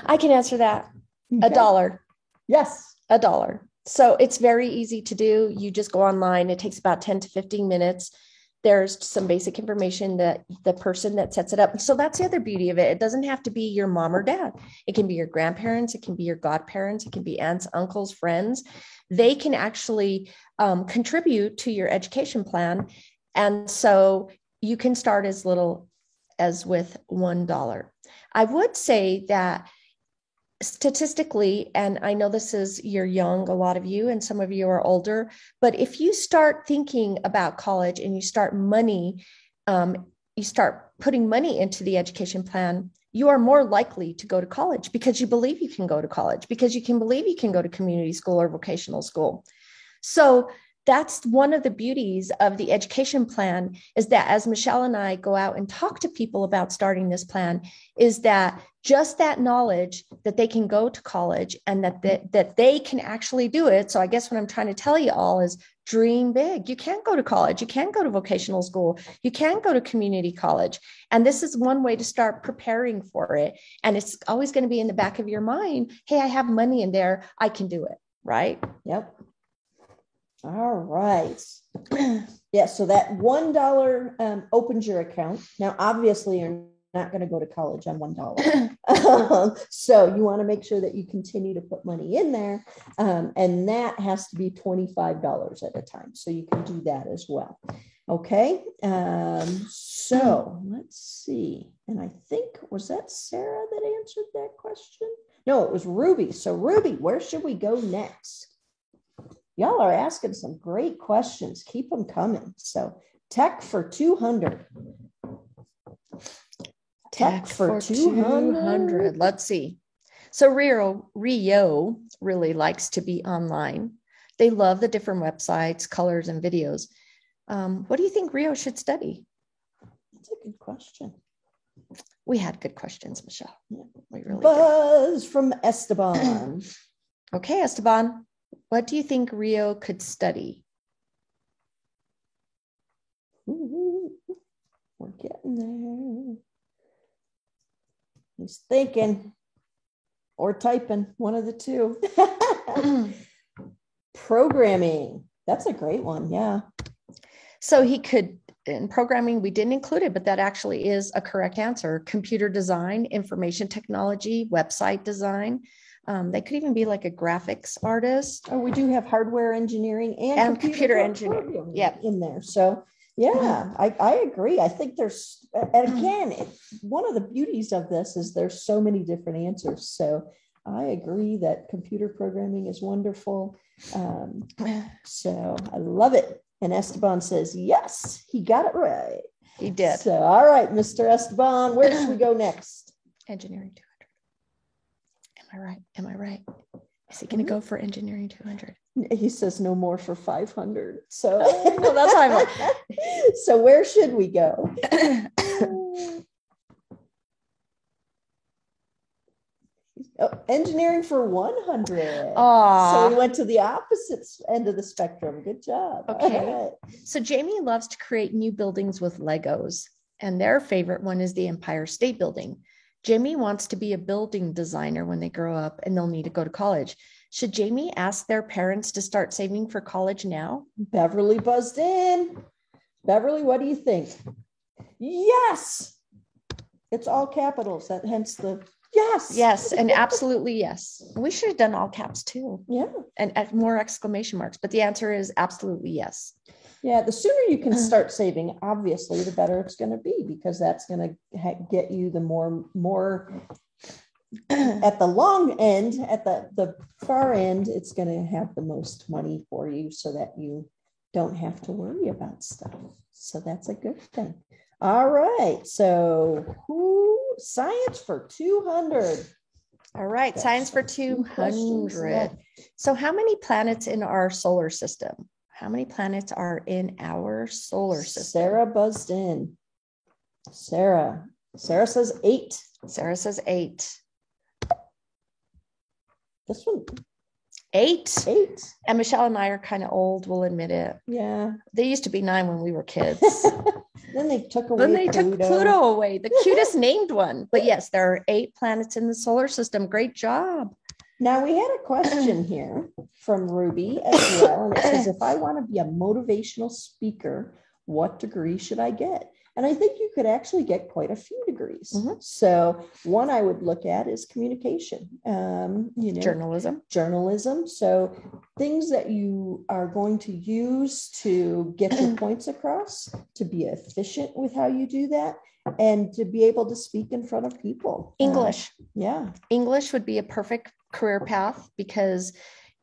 I can answer that. Okay. $1. Yes. $1. So it's very easy to do. You just go online. It takes about 10 to 15 minutes. There's some basic information that the person that sets it up. So that's the other beauty of it. It doesn't have to be your mom or dad. It can be your grandparents. It can be your godparents. It can be aunts, uncles, friends. They can actually contribute to your education plan. And so you can start as little as with $1. I would say that statistically, and I know you're young, a lot of you, and some of you are older, but if you start thinking about college and you start putting money into the education plan you are more likely to go to college because you believe you can go to college, because you can believe you can go to community school or vocational school. So that's one of the beauties of the education plan, is that as Michelle and I go out and talk to people about starting this plan, is that just that knowledge that they can go to college and that they can actually do it. So I guess what I'm trying to tell you all is dream big. You can go to college. You can go to vocational school. You can go to community college. And this is one way to start preparing for it. And it's always going to be in the back of your mind. Hey, I have money in there. I can do it. Right? Yep. All right. Yeah. So that $1 opens your account. Now, obviously, you're not going to go to college on $1. So you want to make sure that you continue to put money in there. And that has to be $25 at a time. So you can do that as well. Okay. So let's see. And I think, was that Sarah that answered that question? No, it was Ruby. So Ruby, where should we go next? Y'all are asking some great questions. Keep them coming. So tech for 200. Tech for 200. Let's see. So Rio really likes to be online. They love the different websites, colors, and videos. What do you think Rio should study? That's a good question. We had good questions, Michelle. Yeah, we really Buzz did. From Esteban. Okay, Esteban. What do you think Rio could study? Ooh, we're getting there. He's thinking or typing, one of the two. Programming. That's a great one. Yeah. So he could, in programming, we didn't include it, but that actually is a correct answer. Computer design, information technology, website design. They could even be like a graphics artist. Oh, we do have hardware engineering and computer engineering. Yeah, in there. So yeah, I agree. I think there's, and again, one of the beauties of this is there's so many different answers. So I agree that computer programming is wonderful. So I love it. And Esteban says, yes, he got it right. He did. So, all right, Mr. Esteban, where should we go next? Engineering 200. Am I right? Is he going to go for engineering 200? He says no more for 500. So well, that's how I'm like. So where should we go? Engineering for 100. So we went to the opposite end of the spectrum. Good job. Okay. Right. So Jamie loves to create new buildings with Legos, and their favorite one is the Empire State Building. Jamie wants to be a building designer when they grow up and they'll need to go to college. Should Jamie ask their parents to start saving for college now? Beverly buzzed in. Beverly, what do you think? Yes. It's all capitals. That hence the yes. Yes, and absolutely yes. We should have done all caps too. Yeah. And more exclamation marks, but the answer is absolutely yes. Yeah, the sooner you can start saving, obviously, the better it's going to be, because that's going to get you the more at the long end, at the far end, it's going to have the most money for you so that you don't have to worry about stuff. So that's a good thing. All right. So science for 200. All right. Science for 200. So how many planets in our solar system? How many planets are in our solar system? Sarah buzzed in. Sarah says 8. Sarah says 8. This one. 8. 8. And Michelle and I are kind of old, we'll admit it. Yeah. They used to be 9 when we were kids. Then they took away Pluto away, the cutest named one. But yes, there are 8 planets in the solar system. Great job. Now, we had a question here from Ruby as well. And it says, if I want to be a motivational speaker, what degree should I get? And I think you could actually get quite a few degrees. Mm-hmm. So one I would look at is communication, journalism. So things that you are going to use to get your points across, to be efficient with how you do that, and to be able to speak in front of people. English. English would be a perfect career path, because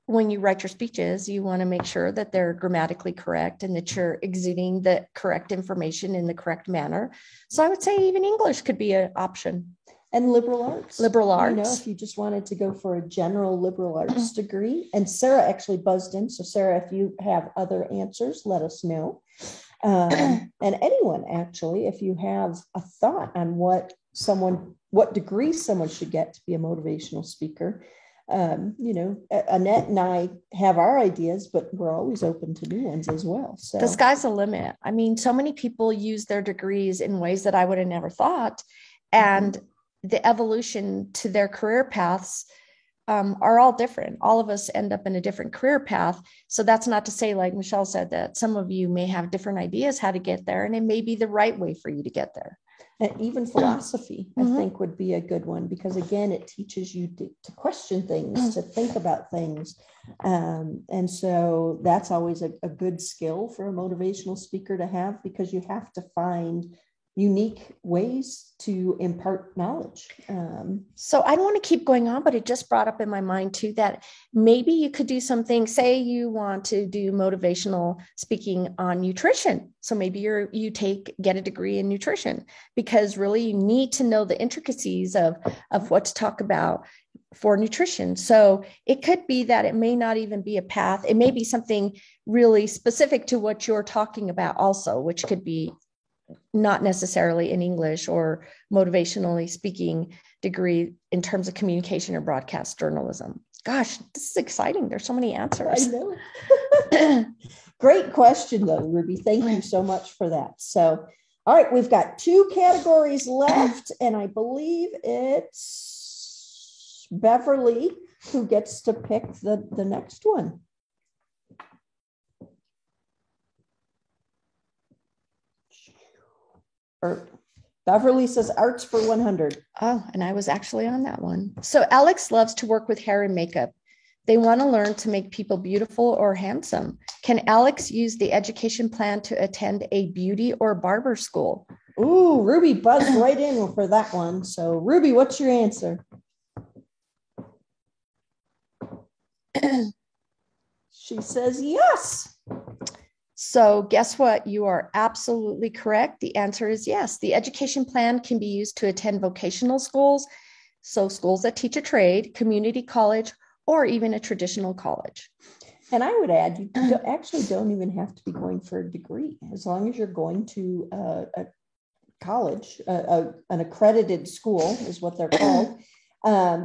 when you write your speeches, you want to make sure that they're grammatically correct and that you're exuding the correct information in the correct manner. So I would say even English could be an option. And liberal arts. Liberal arts. You know, if you just wanted to go for a general liberal arts degree. And Sarah actually buzzed in. So Sarah, if you have other answers, let us know. And anyone actually, if you have a thought on what degree someone should get to be a motivational speaker. You know, Annette and I have our ideas, but we're always open to new ones as well. So the sky's the limit. I mean, so many people use their degrees in ways that I would have never thought. And the evolution to their career paths are all different. All of us end up in a different career path. So that's not to say, like Michelle said, that some of you may have different ideas how to get there, and it may be the right way for you to get there. And even philosophy, I think, would be a good one, because again, it teaches you to question things, to think about things. And so that's always a good skill for a motivational speaker to have, because you have to find unique ways to impart knowledge. So I don't want to keep going on, but it just brought up in my mind too, that maybe you could do something, say you want to do motivational speaking on nutrition. So maybe get a degree in nutrition, because really you need to know the intricacies of what to talk about for nutrition. So it could be that it may not even be a path. It may be something really specific to what you're talking about also, which could be not necessarily in English or motivationally speaking degree in terms of communication or broadcast journalism. Gosh, this is exciting. There's so many answers. I know. Great question though, Ruby. Thank you so much for that. So, all right, we've got 2 categories left, and I believe it's Beverly who gets to pick the next one. Or Beverly says arts for 100. Oh, and I was actually on that one. So Alex loves to work with hair and makeup. They want to learn to make people beautiful or handsome. Can Alex use the education plan to attend a beauty or barber school? Ooh, Ruby buzzed right in for that one. So Ruby, what's your answer? She says yes. So guess what? You are absolutely correct. The answer is yes. The education plan can be used to attend vocational schools, so schools that teach a trade, community college, or even a traditional college. And I would add, you actually don't even have to be going for a degree. As long as you're going to a college, an accredited school is what they're called,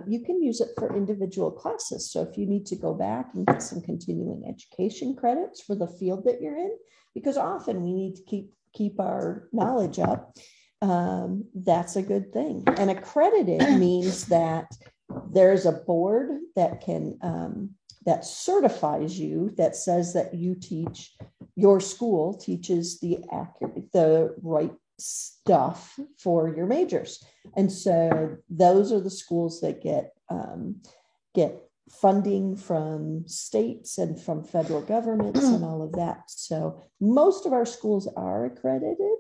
you can use it for individual classes. So if you need to go back and get some continuing education credits for the field that you're in, because often we need to keep our knowledge up, that's a good thing. And accredited means that there's a board that can that certifies you, that says that your school teaches the right stuff for your majors. And so those are the schools that get funding from states and from federal governments and all of that. So most of our schools are accredited.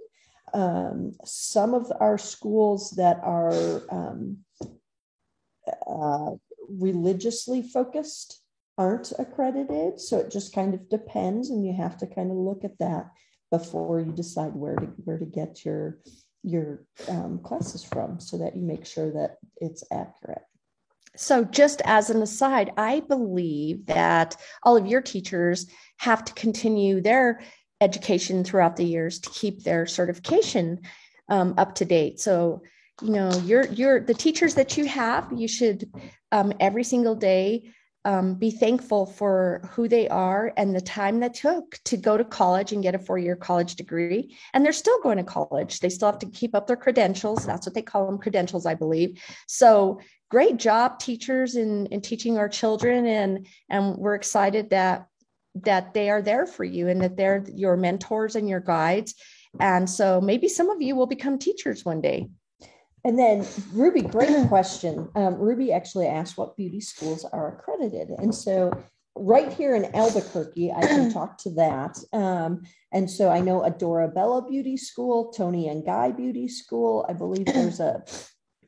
Some of our schools that are religiously focused aren't accredited. So it just kind of depends, and you have to kind of look at that before you decide where to get your classes from, so that you make sure that it's accurate. So just as an aside, I believe that all of your teachers have to continue their education throughout the years to keep their certification up to date. So, you know, the teachers that you have, you should every single day be thankful for who they are and the time that took to go to college and get a 4-year college degree. And they're still going to college. They still have to keep up their credentials. That's what they call them, credentials, I believe. So great job, teachers, in teaching our children. And we're excited that they are there for you and that they're your mentors and your guides. And so maybe some of you will become teachers one day. And then Ruby, great question. Ruby actually asked what beauty schools are accredited. And so right here in Albuquerque, I can talk to that. And so I know Adora Bella Beauty School, Tony and Guy Beauty School. I believe there's a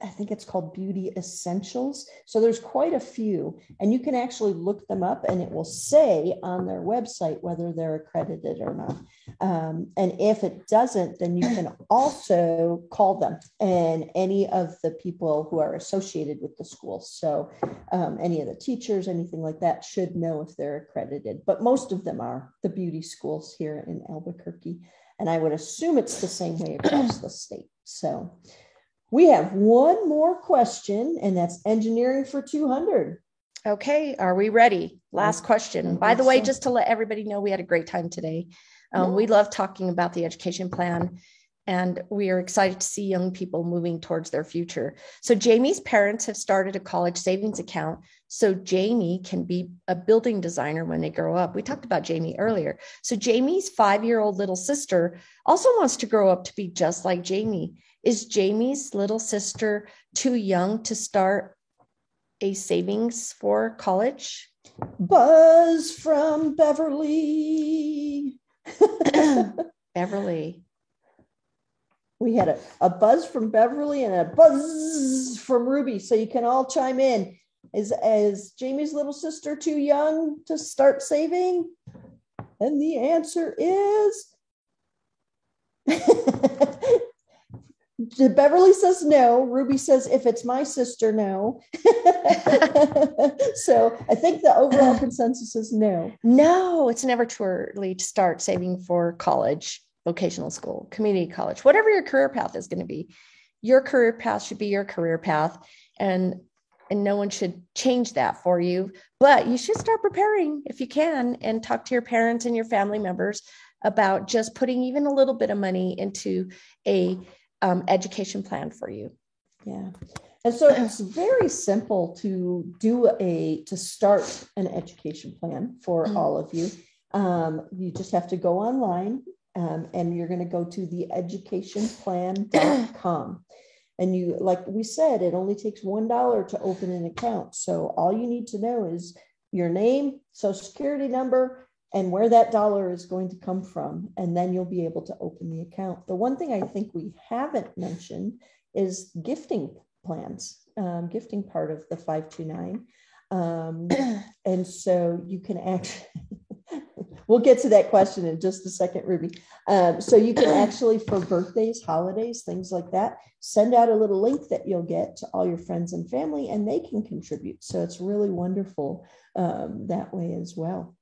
I think it's called Beauty Essentials. So there's quite a few, and you can actually look them up and it will say on their website whether they're accredited or not. And if it doesn't, then you can also call them and any of the people who are associated with the school. So any of the teachers, anything like that should know if they're accredited, but most of them are, the beauty schools here in Albuquerque. And I would assume it's the same way across the state. So we have one more question, and that's engineering for 200. Okay, are we ready? Last question. By the way, just to let everybody know, we had a great time today. We love talking about the education plan, and we are excited to see young people moving towards their future. So Jamie's parents have started a college savings account so Jamie can be a building designer when they grow up. We talked about Jamie earlier. So Jamie's 5-year-old little sister also wants to grow up to be just like Jamie. Is Jamie's little sister too young to start a savings for college? Buzz from Beverly. Beverly. We had a buzz from Beverly and a buzz from Ruby. So you can all chime in. Is Jamie's little sister too young to start saving? And the answer is Beverly says no. Ruby says, if it's my sister, no. So I think the overall consensus is no. No, it's never too early to start saving for college, vocational school, community college, whatever your career path is going to be. Your career path should be your career path, and no one should change that for you. But you should start preparing if you can, and talk to your parents and your family members about just putting even a little bit of money into a education plan for you. Yeah. And so it's very simple to start an education plan for all of you. You just have to go online and you're going to go to theeducationplan.com. And you, like we said, it only takes $1 to open an account. So all you need to know is your name, social security number, and where that dollar is going to come from. And then you'll be able to open the account. The one thing I think we haven't mentioned is gifting plans, gifting part of the 529. And so you can actually, we'll get to that question in just a second, Ruby. So you can actually, for birthdays, holidays, things like that, send out a little link that you'll get to all your friends and family, and they can contribute. So it's really wonderful that way as well.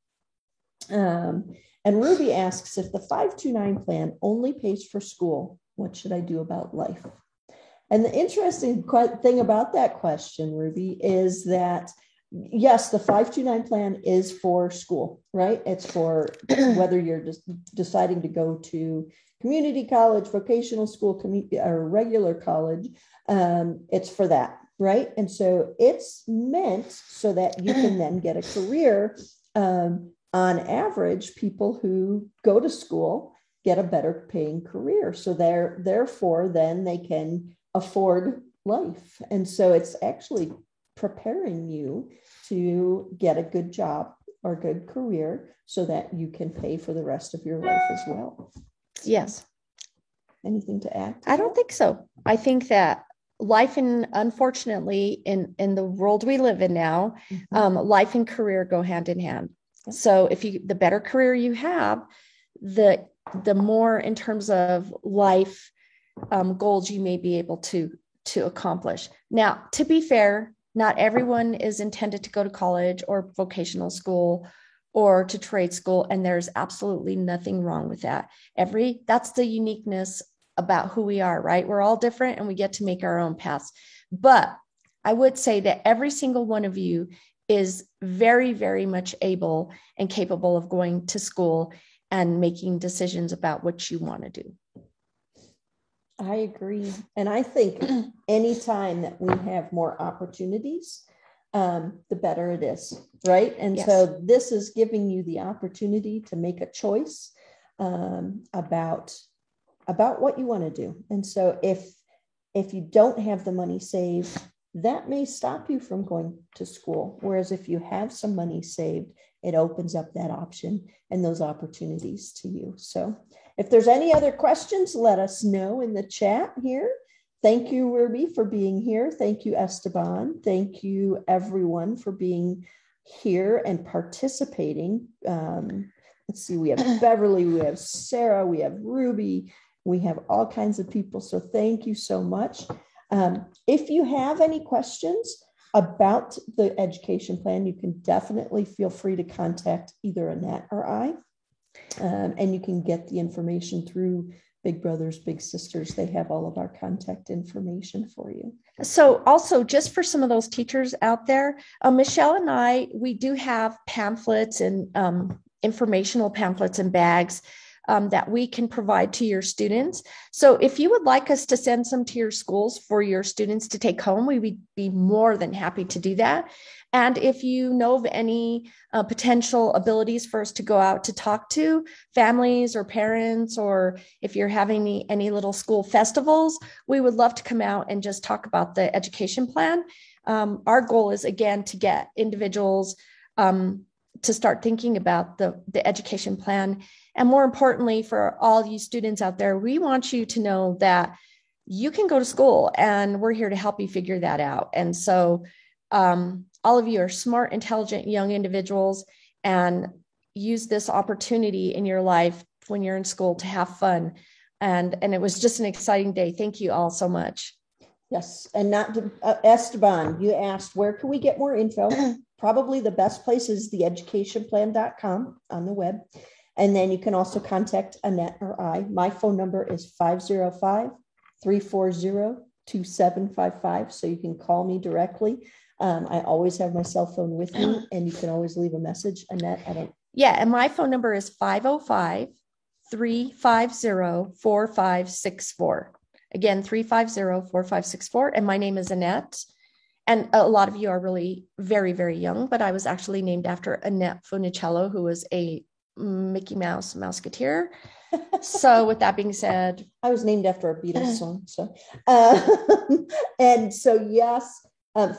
And Ruby asks, if the 529 plan only pays for school, what should I do about life? And the interesting thing about that question, Ruby, is that yes, the 529 plan is for school, right? It's for whether you're just deciding to go to community college, vocational school, or regular college. It's for that, right? And so it's meant so that you can then get a career. On average, people who go to school get a better paying career. So therefore, then they can afford life. And so it's actually preparing you to get a good job or good career so that you can pay for the rest of your life as well. Yes. Anything to add? I don't think so. I think that life, unfortunately, in the world we live in now, life and career go hand in hand. So the better career you have, the more in terms of life goals you may be able to accomplish. Now, to be fair, not everyone is intended to go to college or vocational school or to trade school, and there's absolutely nothing wrong with that. That's the uniqueness about who we are, right? We're all different and we get to make our own paths. But I would say that every single one of you is very, very much able and capable of going to school and making decisions about what you want to do. I agree. And I think anytime that we have more opportunities, the better it is, right? And Yes. So this is giving you the opportunity to make a choice about what you want to do. And so if you don't have the money saved, that may stop you from going to school. Whereas if you have some money saved, it opens up that option and those opportunities to you. So if there's any other questions, let us know in the chat here. If thank you, Ruby, for being here. Thank you, Esteban. Thank you, everyone, for being here and participating. Let's see, we have Beverly, we have Sarah, we have Ruby, we have all kinds of people. So thank you so much. If you have any questions about the education plan, you can definitely feel free to contact either Annette or I. And you can get the information through Big Brothers Big Sisters. They have all of our contact information for you. So also, just for some of those teachers out there, Michelle and I, we do have pamphlets and informational pamphlets and bags that we can provide to your students. So if you would like us to send some to your schools for your students to take home, we would be more than happy to do that. And if you know of any potential abilities for us to go out to talk to families or parents, or if you're having any little school festivals, we would love to come out and just talk about the education plan. Our goal is, again, to get individuals to start thinking about the education plan. And more importantly, for all you students out there, we want you to know that you can go to school and we're here to help you figure that out. And so all of you are smart, intelligent, young individuals, and use this opportunity in your life when you're in school to have fun. And it was just an exciting day. Thank you all so much. Yes. And not to, Esteban, you asked, where can we get more info? Probably the best place is theeducationplan.com on the web. And then you can also contact Annette or I. My phone number is 505-340-2755. So you can call me directly. I always have my cell phone with me, and you can always leave a message. Annette, Yeah, and my phone number is 505-350-4564. Again, 350-4564. And my name is Annette. And a lot of you are really very, very young, but I was actually named after Annette Funicello, who was a Mickey Mouse Mouseketeer. So with that being said, I was named after a Beatles song. So, and so, yes,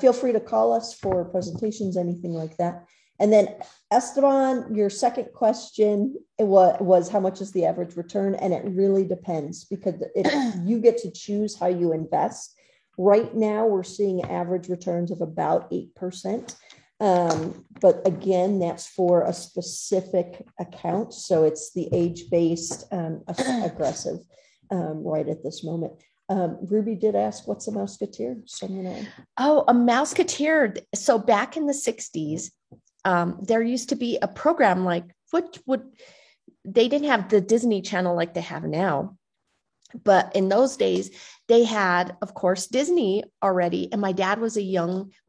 feel free to call us for presentations, anything like that. And then Esteban, your second question was how much is the average return? And it really depends, because you get to choose how you invest. Right now, we're seeing average returns of about 8%. But again, that's for a specific account. So it's the age-based aggressive right at this moment. Ruby did ask, what's a Mouseketeer? Oh, a Mouseketeer. So back in the 60s, there used to be a program like, they didn't have the Disney Channel like they have now. But in those days, they had, of course, Disney already. And my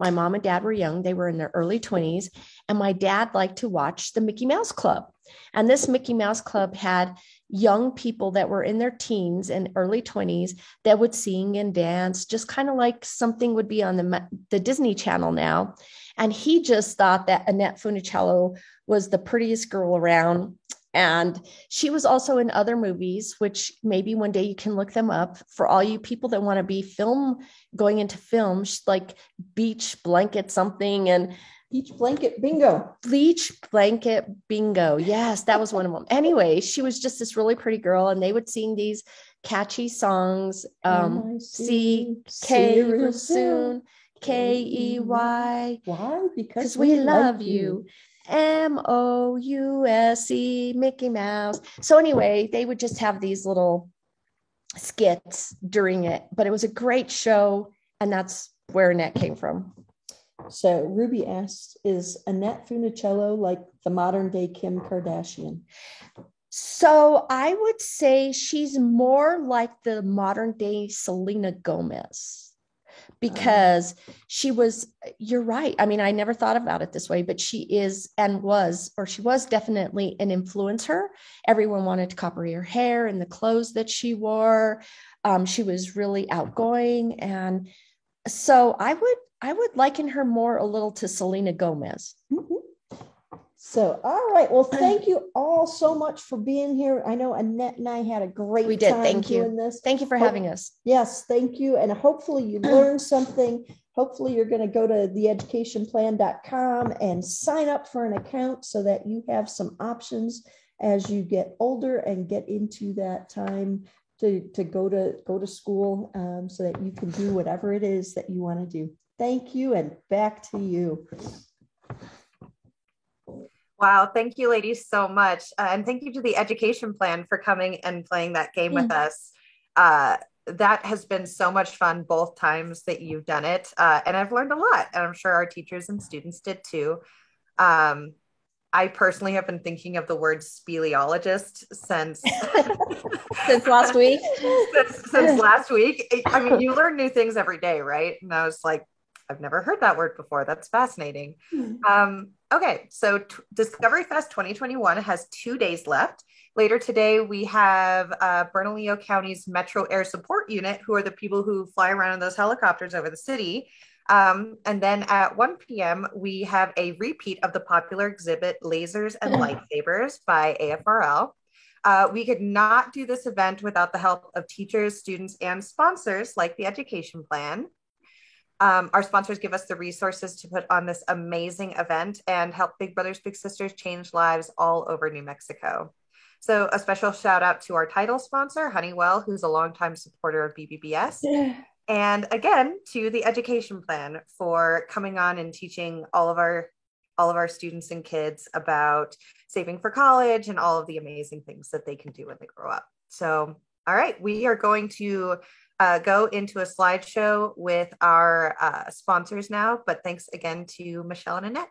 mom and dad were young. They were in their early 20s. And my dad liked to watch the Mickey Mouse Club. And this Mickey Mouse Club had young people that were in their teens and early 20s that would sing and dance, just kind of like something would be on the Disney Channel now. And he just thought that Annette Funicello was the prettiest girl around. And she was also in other movies, which maybe one day you can look them up for all you people that want to be going into film, like Beach Blanket something and Beach Blanket Bingo. Beach Blanket Bingo. Yes, that was one of them. Anyway, she was just this really pretty girl, and they would sing these catchy songs. See you soon, Key. Why? Because we love you. Mouse, Mickey Mouse. So anyway, they would just have these little skits during it, but it was a great show, and that's where Annette came from. So Ruby asked, is Annette Funicello like the modern day Kim Kardashian? So I would say she's more like the modern day Selena Gomez. Because she was, you're right. I mean, I never thought about it this way, but she was definitely an influencer. Everyone wanted to copy her hair and the clothes that she wore. She was really outgoing. And so I would liken her a little to Selena Gomez. Mm-hmm. So, all right. Well, thank you all so much for being here. I know Annette and I had a great time Thank you. doing this. Thank you for having us. Yes, thank you. And hopefully you learned something. Hopefully you're going to go to theeducationplan.com and sign up for an account so that you have some options as you get older and get into that time to go to school so that you can do whatever it is that you want to do. Thank you, and back to you. Wow, thank you ladies so much. And thank you to the education plan for coming and playing that game with us. That has been so much fun both times that you've done it. And I've learned a lot, and I'm sure our teachers and students did too. I personally have been thinking of the word speleologist since last week. since last week. I mean, you learn new things every day, right? And I was like, I've never heard that word before. That's fascinating. Okay, so Discovery Fest 2021 has 2 days left. Later today, we have Bernalillo County's Metro Air Support Unit, who are the people who fly around in those helicopters over the city. And then at 1 p.m., we have a repeat of the popular exhibit Lasers and Lightsabers by AFRL. We could not do this event without the help of teachers, students, and sponsors like the education plan. Our sponsors give us the resources to put on this amazing event and help Big Brothers Big Sisters change lives all over New Mexico. So a special shout out to our title sponsor, Honeywell, who's a longtime supporter of BBBS. And again, to the education plan for coming on and teaching all of our students and kids about saving for college and all of the amazing things that they can do when they grow up. So, all right, we are going to go into a slideshow with our sponsors now, but thanks again to Michelle and Annette.